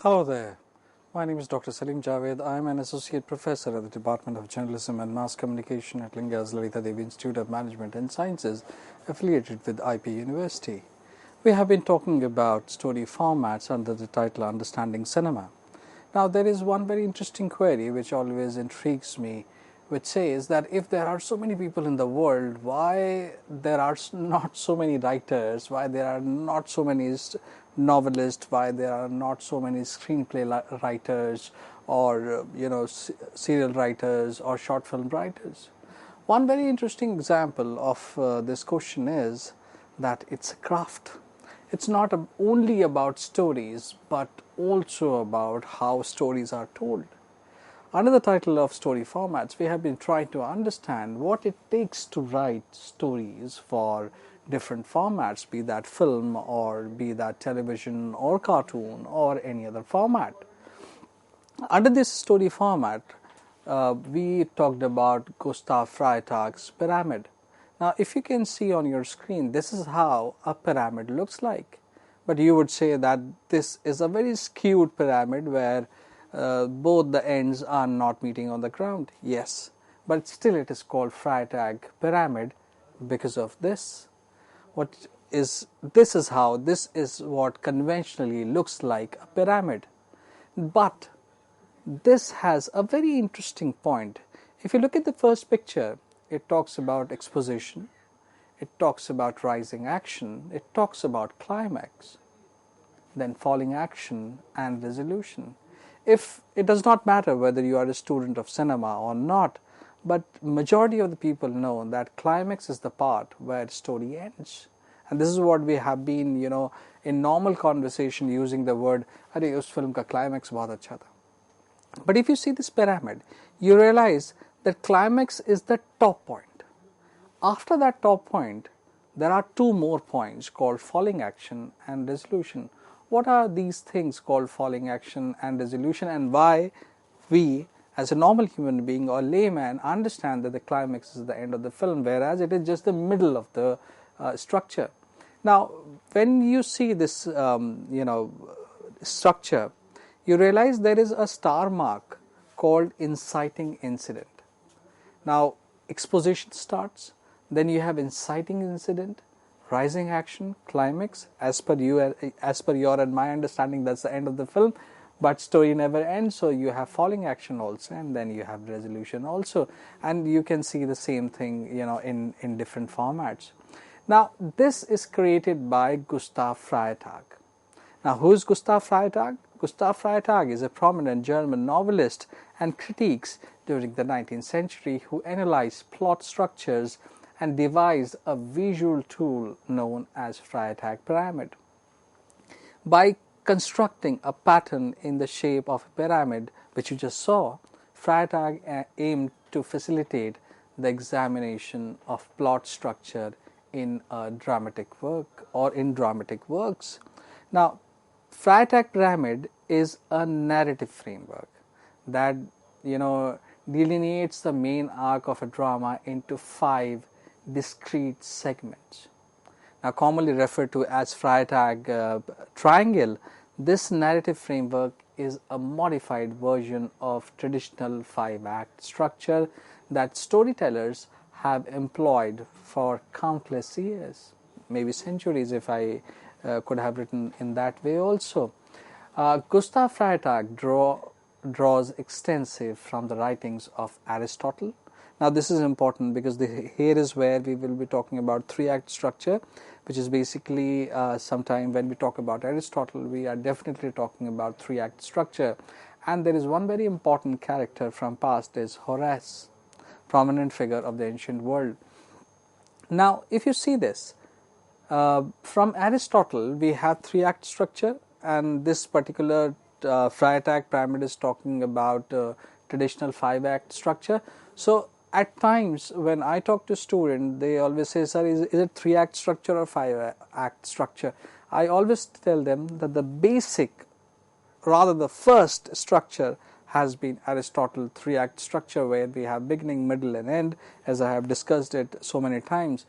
Hello there. My name is Dr. Salim Javed. I am an associate professor at the Department of Journalism and Mass Communication at Linga's Lalitha Devi Institute of Management and Sciences, affiliated with IP University. We have been talking about story formats under the title Understanding Cinema. Now, there is one very interesting query which always intrigues me, which says that if there are so many people in the world, why there are not so many writers, why there are not so many novelists, why there are not so many screenplay writers or serial writers or short film writers. One very interesting example of this question is that it's a craft. It's not only about stories, but also about how stories are told. Under the title of story formats, we have been trying to understand what it takes to write stories for different formats, be that film or be that television or cartoon or any other format. Under this story format, we talked about Gustav Freytag's pyramid. Now, if you can see on your screen, this is how a pyramid looks like. But you would say that this is a very skewed pyramid where both the ends are not meeting on the ground. Yes, but still it is called Freytag pyramid because of this. This is what conventionally looks like a pyramid. But this has a very interesting point. If you look at the first picture, it talks about exposition, it talks about rising action, it talks about climax, then falling action and resolution. If it does not matter whether you are a student of cinema or not, but majority of the people know that climax is the part where story ends. And this is what we have been, in normal conversation using the word, "Arey, us film ka climax bahut acha tha." But if you see this pyramid, you realize that climax is the top point. After that top point, there are two more points called falling action and resolution. What are these things called falling action and resolution, and why we as a normal human being or layman understand that the climax is the end of the film, whereas it is just the middle of the structure. Now, when you see this structure, you realize there is a star mark called inciting incident. Now, exposition starts, then you have inciting incident, rising action, climax. As per your and my understanding, that's the end of the film, but story never ends, so you have falling action also, and then you have resolution also, and you can see the same thing in different formats. Now, this is created by Gustav Freytag. Now, who is Gustav Freytag? Gustav Freytag is a prominent German novelist and critic during the 19th century who analyzed plot structures and devised a visual tool known as Freytag pyramid. By constructing a pattern in the shape of a pyramid, which you just saw, Freytag aimed to facilitate the examination of plot structure in a dramatic work or in dramatic works. Now, Freytag pyramid is a narrative framework that delineates the main arc of a drama into 5 discrete segments. Now, commonly referred to as Freytag triangle, this narrative framework is a modified version of traditional 5-act structure that storytellers have employed for countless years, maybe centuries if I could have written in that way also. Gustav Freytag draws extensive from the writings of Aristotle. Now, this is important because here is where we will be talking about 3-act structure, which is basically sometime when we talk about Aristotle, we are definitely talking about 3-act structure. And there is one very important character from past is Horace, prominent figure of the ancient world. Now, if you see this, from Aristotle, we have 3-act structure, and this particular Freytag pyramid is talking about traditional 5-act structure. So, at times when I talk to students, they always say, "Sir, is it 3-act structure or 5-act structure?" I always tell them that the basic, rather the first structure has been Aristotle 3-act structure, where we have beginning, middle and end, as I have discussed it so many times.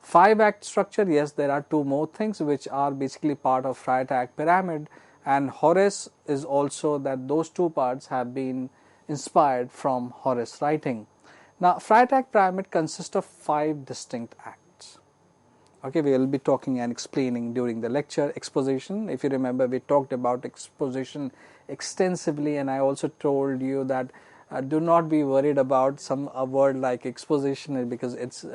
5-act structure, yes, there are 2 more things which are basically part of Freytag pyramid, and Horace is also that those two parts have been inspired from Horace writing. Now, Freytag pyramid consists of 5 distinct acts. Okay, we will be talking and explaining during the lecture. Exposition, if you remember, we talked about exposition extensively, and I also told you that do not be worried about a word like exposition, because it's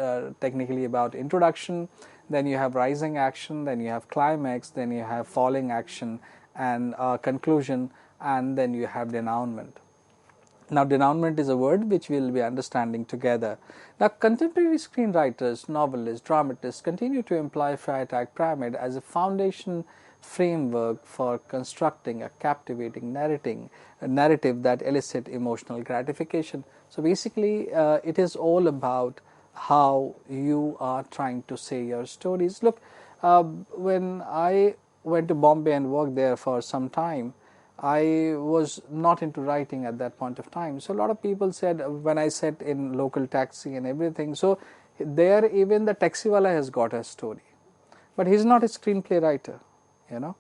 technically about introduction. Then you have rising action, then you have climax, then you have falling action and conclusion, and then you have denouement. Now, denouement is a word which we will be understanding together. Now, contemporary screenwriters, novelists, dramatists continue to employ Freytag pyramid as a foundation framework for constructing a captivating narrative that elicits emotional gratification. So, basically, it is all about how you are trying to say your stories. Look, when I went to Bombay and worked there for some time, I was not into writing at that point of time. So a lot of people said, when I sat in local taxi and everything, so there even the taxiwala has got a story, but he's not a screenplay writer, you know.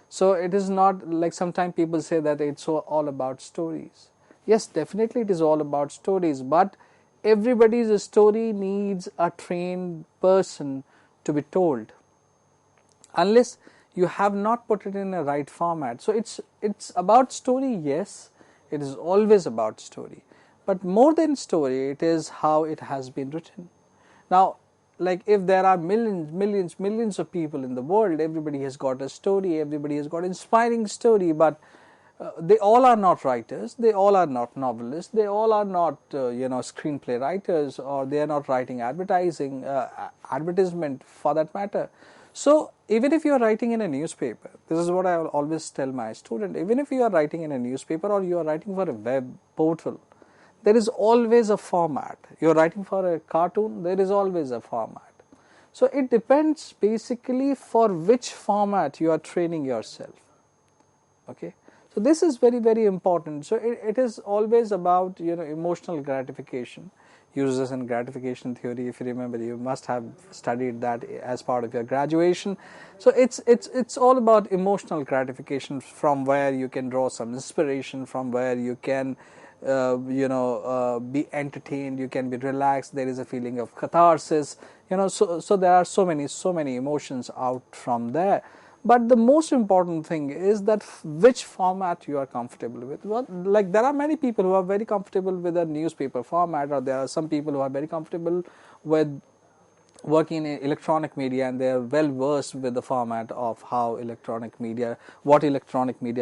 So it is not like sometimes people say that it's all about stories. Yes, definitely it is all about stories, but everybody's story needs a trained person to be told. Unless you have not put it in a right format. So it's about story, yes, it is always about story, but more than story, it is how it has been written. Now, like if there are millions of people in the world, everybody has got a story, everybody has got inspiring story, but they all are not writers, they all are not novelists, they all are not screenplay writers, or they are not writing advertisement for that matter. So even if you are writing in a newspaper, this is what I will always tell my student, even if you are writing in a newspaper or you are writing for a web portal, there is always a format. You are writing for a cartoon, there is always a format. So it depends basically for which format you are training yourself. Okay, so this is very, very important. So it is always about emotional gratification. Uses and gratification theory, if you remember, you must have studied that as part of your graduation. So it's all about emotional gratification, from where you can draw some inspiration, from where you can be entertained, you can be relaxed, there is a feeling of catharsis, so there are so many emotions out from there. But the most important thing is that which format you are comfortable with. Well, like there are many people who are very comfortable with a newspaper format, or there are some people who are very comfortable with working in electronic media, and they are well versed with the format of what electronic media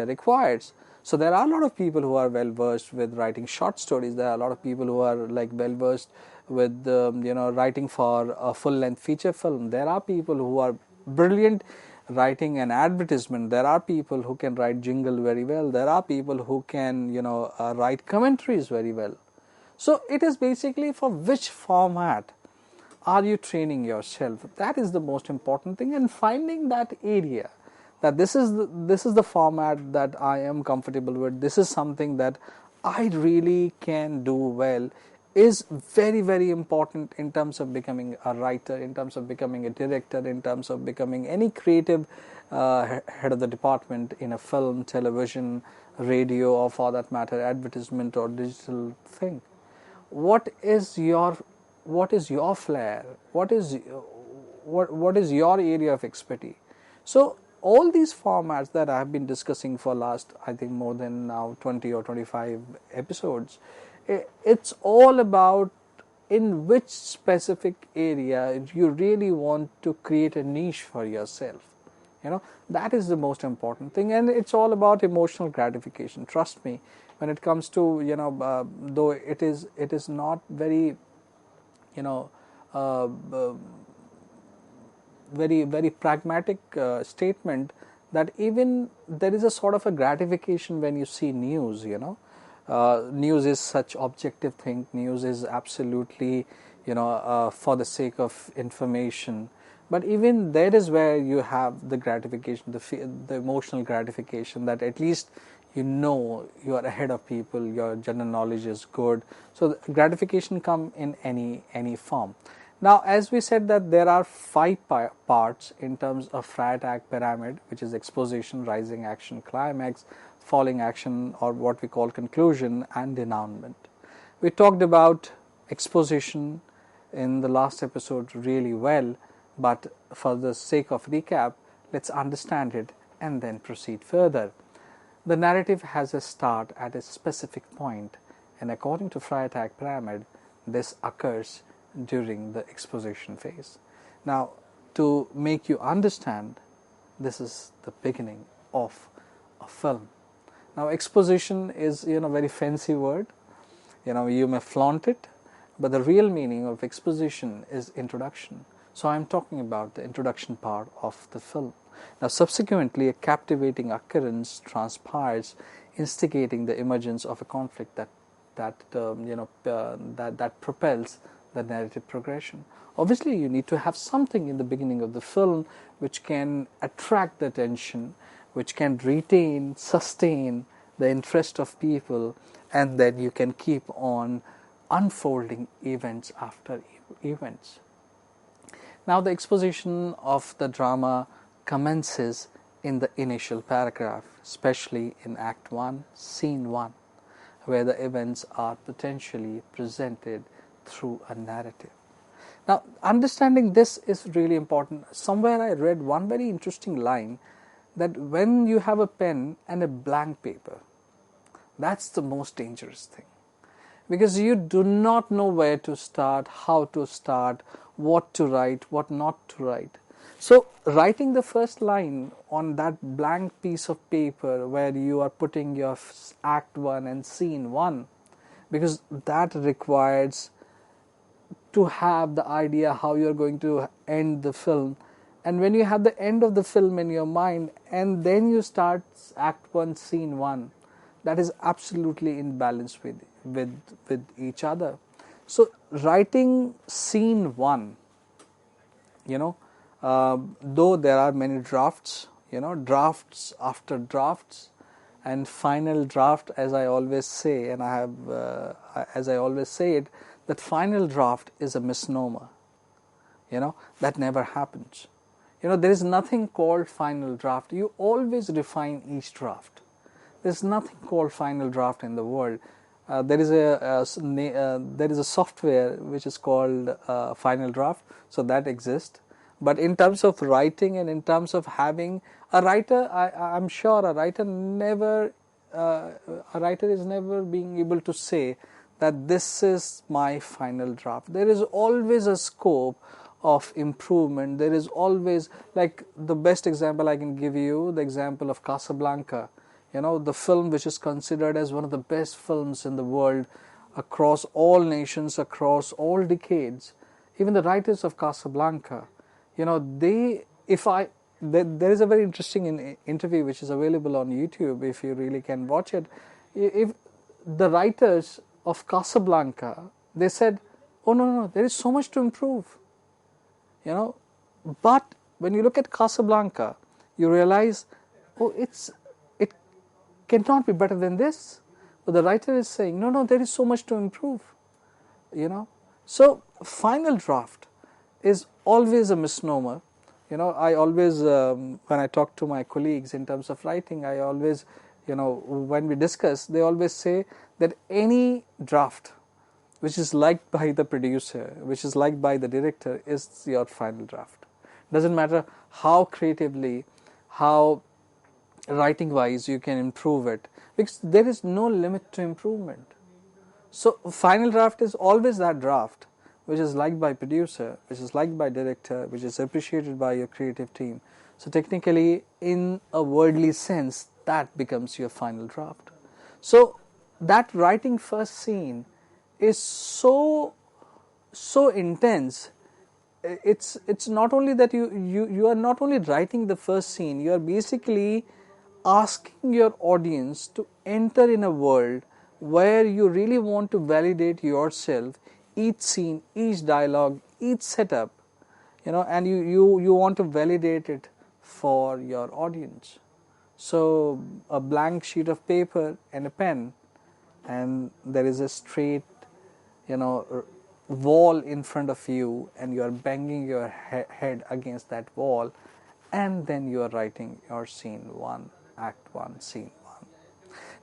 requires. So there are a lot of people who are well versed with writing short stories. There are a lot of people who are like well versed with writing for a full length feature film. There are people who are brilliant writing an advertisement. There are people who can write jingle very well. There are people who can write commentaries very well. So it is basically for which format are you training yourself. That is the most important thing, and finding that area, that this is the format that I am comfortable with, this is something that I really can do well, is very, very important in terms of becoming a writer, in terms of becoming a director, in terms of becoming any creative head of the department in a film, television, radio, or for that matter advertisement or digital thing. What is your flair? What is your area of expertise? So all these formats that I have been discussing for last, I think, more than now 20 or 25 episodes, it's all about in which specific area you really want to create a niche for yourself. That is the most important thing, and it's all about emotional gratification. Trust me, when it comes to though it is not very very pragmatic statement, that even there is a sort of a gratification when you see news. News is such objective thing. News is absolutely for the sake of information, but even that is where you have the gratification, the emotional gratification, that at least you are ahead of people, your general knowledge is good. So the gratification come in any form. Now, as we said that there are 5 parts in terms of Freytag pyramid, which is exposition, rising action, climax, falling action, or what we call conclusion, and denouement. We talked about exposition in the last episode really well, but for the sake of recap, let's understand it and then proceed further. The narrative has a start at a specific point, and according to Freytag pyramid, this occurs during the exposition phase. Now, to make you understand, this is the beginning of a film. Now, exposition is very fancy word. You may flaunt it, but the real meaning of exposition is introduction. So I am talking about the introduction part of the film. Now, subsequently, a captivating occurrence transpires, instigating the emergence of a conflict that propels the narrative progression. Obviously, you need to have something in the beginning of the film which can attract the attention, which can retain, sustain the interest of people, and then you can keep on unfolding events after events. Now, the exposition of the drama commences in the initial paragraph, especially in Act 1, Scene 1, where the events are potentially presented through a narrative. Now, understanding this is really important. Somewhere I read one very interesting line that when you have a pen and a blank paper, that's the most dangerous thing, because you do not know where to start, how to start, what to write, what not to write. So, writing the first line on that blank piece of paper where you are putting your Act 1 and Scene 1, because that requires to have the idea how you are going to end the film, and when you have the end of the film in your mind and then you start Act 1, Scene 1, that is absolutely in balance with each other. So writing Scene 1, though there are many drafts, drafts after drafts, and final draft, as I always say, and as I always say it, that final draft is a misnomer. That never happens. There is nothing called final draft. You always refine each draft. There is nothing called final draft in the world. There is a software which is called Final Draft, so that exists. But in terms of writing and in terms of having a writer, I'm sure a writer is never being able to say that this is my final draft. There is always a scope of improvement. There is always, like the best example I can give you, the example of Casablanca. The film which is considered as one of the best films in the world across all nations, across all decades. Even the writers of Casablanca, there is a very interesting interview which is available on YouTube if you really can watch it. If the writers of Casablanca, they said, oh no, there is so much to improve. But when you look at Casablanca, you realize, it cannot be better than this. But the writer is saying, no, there is so much to improve. So final draft is always a misnomer. I always, when I talk to my colleagues in terms of writing, I always, when we discuss, they always say that any draft which is liked by the producer, which is liked by the director, is your final draft. Doesn't matter how creatively, how writing-wise you can improve it, because there is no limit to improvement. So final draft is always that draft which is liked by producer, which is liked by director, which is appreciated by your creative team. So technically, in a worldly sense, that becomes your final draft. So that writing first scene is so intense. It's not only that you are not only writing the first scene, you are basically asking your audience to enter in a world where you really want to validate yourself, each scene, each dialogue, each setup, and you want to validate it for your audience. So a blank sheet of paper and a pen, and there is a straight wall in front of you and you are banging your head against that wall, and then you are writing your scene 1, act 1, scene 1.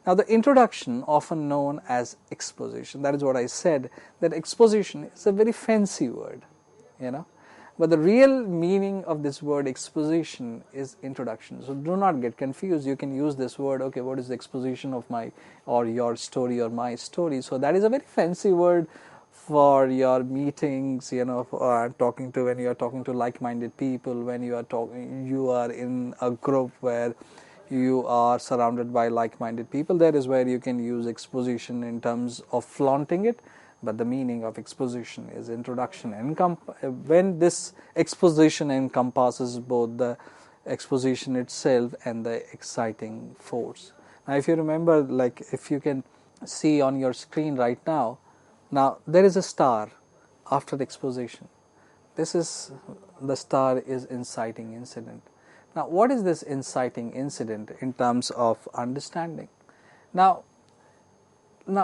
Now the introduction, often known as exposition, that is what I said, that exposition is a very fancy word, but the real meaning of this word exposition is introduction. So do not get confused. You can use this word, okay, what is the exposition of my or your story or my story? So that is a very fancy word for your meetings, talking to, when you are talking to like-minded people, when you are in a group where you are surrounded by like-minded people. That is where you can use exposition in terms of flaunting it. But the meaning of exposition is introduction. When this exposition encompasses both the exposition itself and the exciting force. Now, if you remember, like if you can see on your screen right now, there is a star after the exposition. The star is inciting incident. Now, what is this inciting incident in terms of understanding? Now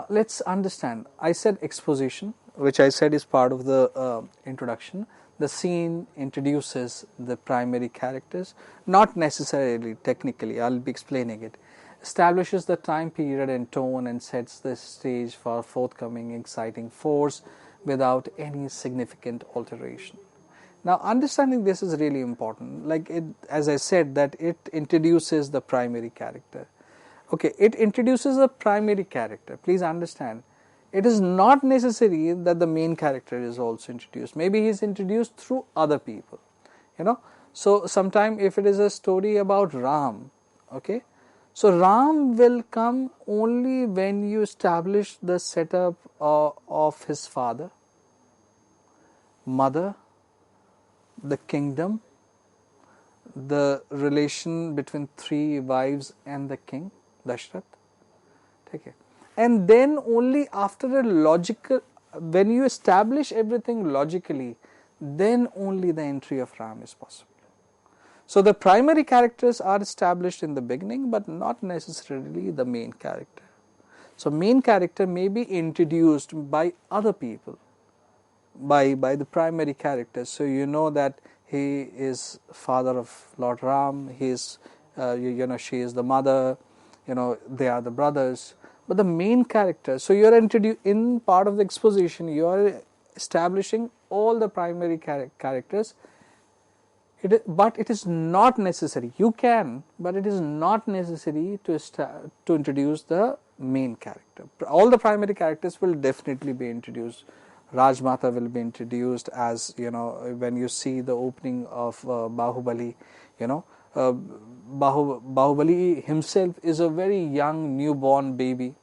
let's understand. I said exposition, which I said is part of the introduction. The scene introduces the primary characters, not necessarily technically, I'll be explaining it. Establishes the time period and tone and sets the stage for forthcoming exciting force without any significant alteration. Now, understanding this is really important. As I said, that it introduces the primary character. Okay, it introduces a primary character. Please understand, it is not necessary that the main character is also introduced. Maybe he is introduced through other people, So, sometime if it is a story about Ram, okay, so Ram will come only when you establish the setup of his father, mother, the kingdom, the relation between 3 wives and the king, Dashrath. Okay. And then only after when you establish everything logically, then only the entry of Ram is possible. So the primary characters are established in the beginning, but not necessarily the main character. So main character may be introduced by other people, by the primary characters. So you know that he is father of Lord Ram, he is, she is the mother, they are the brothers. But the main character, so you are in part of the exposition, you are establishing all the primary characters. But it is not necessary. You can, but it is not necessary to introduce the main character. All the primary characters will definitely be introduced. Rajmata will be introduced, as when you see the opening of Bahubali. Bahubali himself is a very young newborn baby.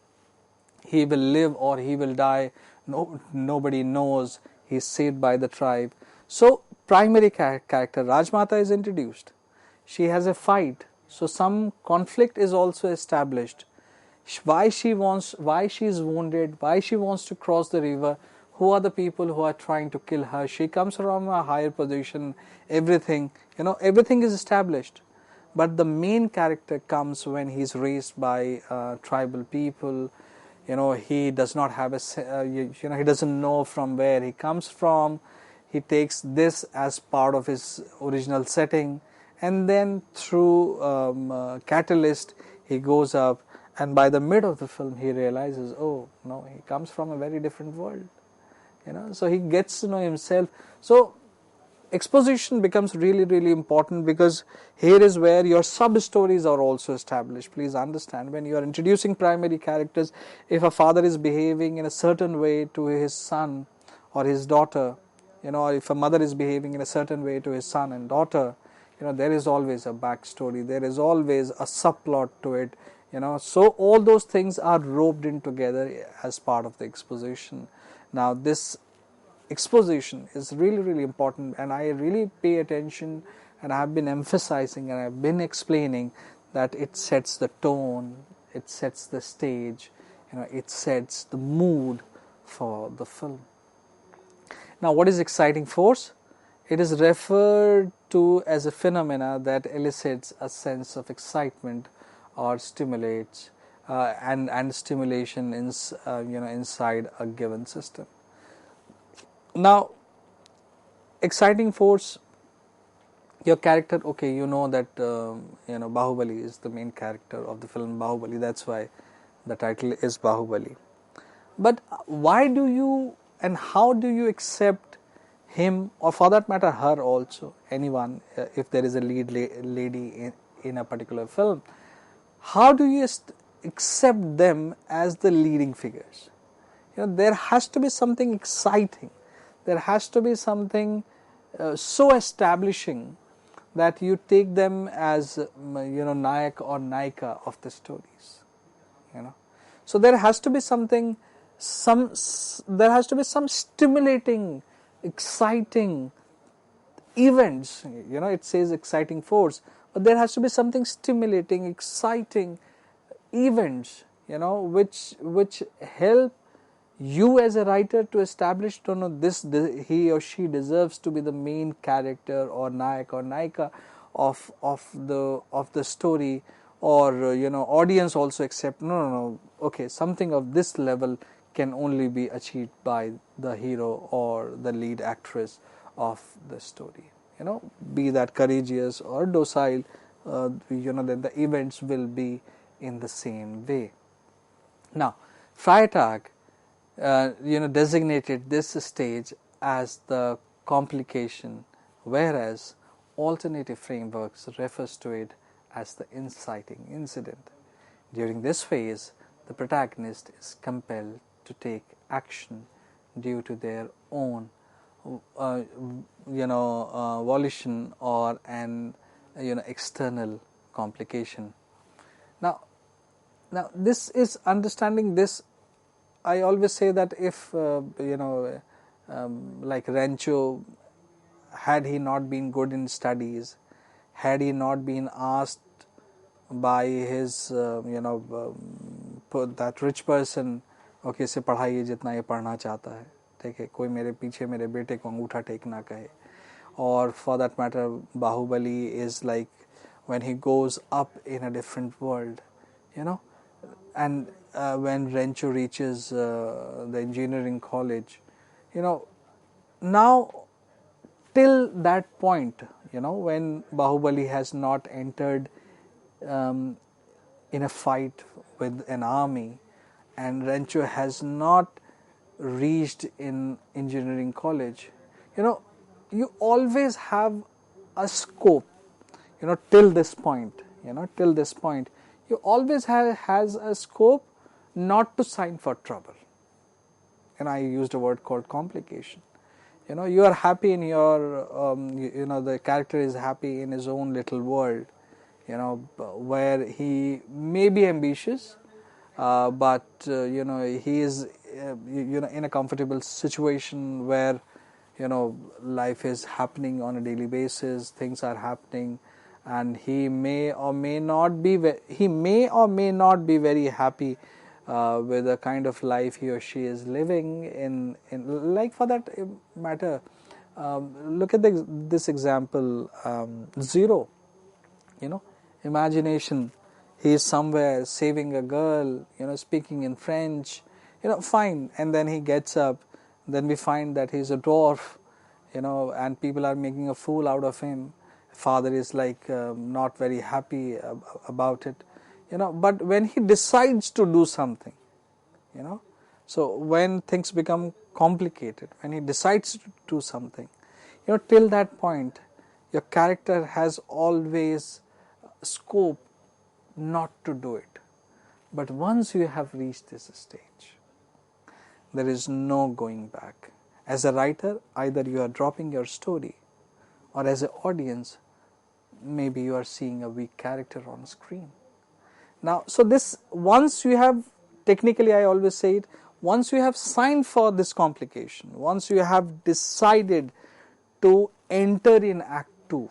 He will live or he will die. Nobody knows. He is saved by the tribe. So primary character Rajmata is introduced. She has a fight. So some conflict is also established. Why she is wounded, why she wants to cross the river, who are the people who are trying to kill her. She comes from a higher position, everything is established. But the main character comes when he is raised by tribal people. He does not have he doesn't know from where he comes from. He takes this as part of his original setting, and then through catalyst he goes up, and by the mid of the film he realizes, oh no, he comes from a very different world. So he gets to know himself. So exposition becomes really, really important, because here is where your sub-stories are also established. Please understand, when you are introducing primary characters, if a father is behaving in a certain way to his son or his daughter, or if a mother is behaving in a certain way to his son and daughter, there is always a backstory, there is always a subplot to it, so all those things are roped in together as part of the exposition. Now this exposition is really, really important, and I really pay attention, and I have been emphasizing and I have been explaining that it sets the tone, it sets the stage, it sets the mood for the film. Now, what is exciting force? It is referred to as a phenomena that elicits a sense of excitement or stimulates and stimulation inside a given system. Now, exciting force, your character, okay, you know that Bahubali is the main character of the film Bahubali, that's why the title is Bahubali. But why do you and how do you accept him, or for that matter her also, anyone, if there is a lead lady in a particular film, how do you accept them as the leading figures? There has to be something exciting, there has to be something so establishing that you take them as Nayak or Naika of the stories. So there has to be something, there has to be some stimulating, exciting events. It says exciting force, but there has to be something stimulating, exciting events, which help you as a writer to establish, this he or she deserves to be the main character or Nayak or Naika of the story, or audience also accept, no, okay, something of this level can only be achieved by the hero or the lead actress of the story. Be that courageous or docile, then the events will be in the same way. Now, Freytag designated this stage as the complication, whereas alternative frameworks refers to it as the inciting incident. During this phase, the protagonist is compelled to take action due to their own volition or an external complication. Now this is understanding this. I always say that if like Rancho, had he not been good in studies, had he not been asked by his that rich person, okay, इसे पढ़ाइए जितना ये पढ़ना चाहता है, ठीक है, कोई मेरे पीछे मेरे बेटे को अंगूठा टेकना कहे. Or for that matter, Bahubali is like when he goes up in a different world, and when Rancho reaches the engineering college, now till that point, when Bahubali has not entered in a fight with an army, and Rancho has not reached in engineering college, you always have a scope, till this point, you always has a scope not to sign for trouble. And I used a word called complication. You are happy in your, the character is happy in his own little world, where he may be ambitious, but he is in a comfortable situation where life is happening on a daily basis, things are happening, and he may or may not be very happy with the kind of life he or she is living in like, for that matter, look at this example, Zero. Imagination, he is somewhere saving a girl, speaking in French, fine, and then he gets up, then we find that he's a dwarf, and people are making a fool out of him. Father is like not very happy about it, but when he decides to do something, so when things become complicated, when he decides to do something, till that point your character has always scope not to do it. But once you have reached this stage, there is no going back. As a writer, either you are dropping your story, or as an audience, maybe you are seeing a weak character on screen. Now, so this, once you have, technically I always say it, once you have signed for this complication, once you have decided to enter in Act 2,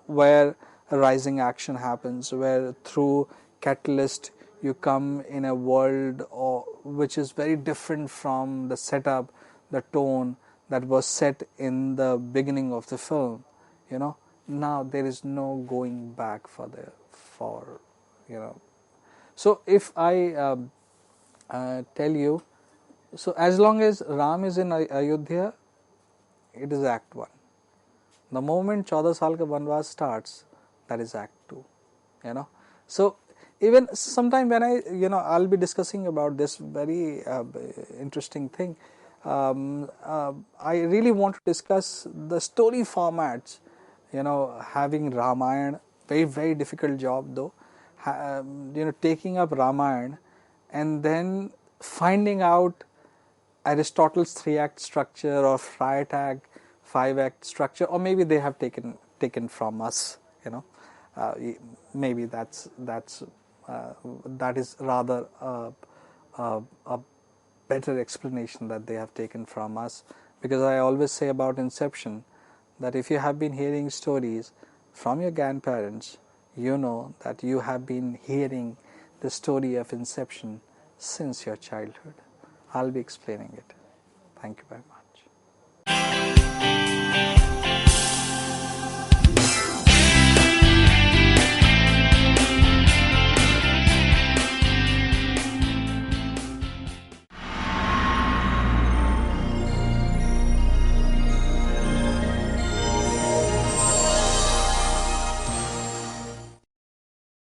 where a rising action happens, where through catalyst you come in a world which is very different from the setup, the tone that was set in the beginning of the film. Now there is no going back so if I tell you So as long as Ram is in Ayodhya, it is Act 1. The moment 14 saal ka vanvas starts, that is Act 2. So even sometime when I'll be discussing about this very interesting thing. I really want to discuss the story formats. Having Ramayana, very difficult job though. Taking up Ramayana and then finding out Aristotle's 3-act structure or Freytag 5-act structure, or maybe they have taken from us. Maybe that is rather a better explanation that they have taken from us, because I always say about Inception that if you have been hearing stories from your grandparents, you know that you have been hearing the story of Inception since your childhood. I'll be explaining it. Thank you very much.